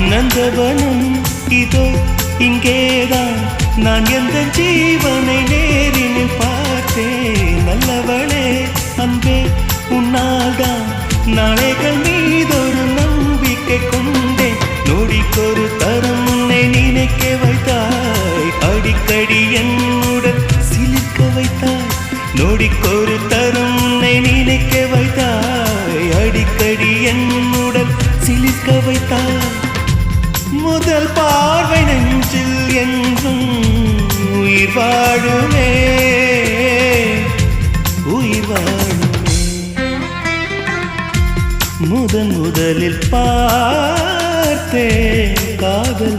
நந்தவனம் இதோ இங்கேதான் நான் எந்த ஜீவனை நேரினில் பார்த்தேன் நல்லவளே அன்பே உன்னால்தான் நாளைகள் மீதொரு நம்பிக்கை கொண்டேன் நொடிக்கொரு தரம் உன்னை நினைக்க வைத்தாய் அடிக்கடி என்னுடன் சிலிர்க்க வைத்தாய் நொடிக்கொரு தரம் உன்னை நினைக்க வைத்தாய் அடிக்கடி என்னுடன் சிலிர்க்க வைத்தாய் முதல் பார்வை நெஞ்சில் என்றும் உயிர் வாழுமே உயிர் வாழுமே முதலில் பார்த்தே காதல்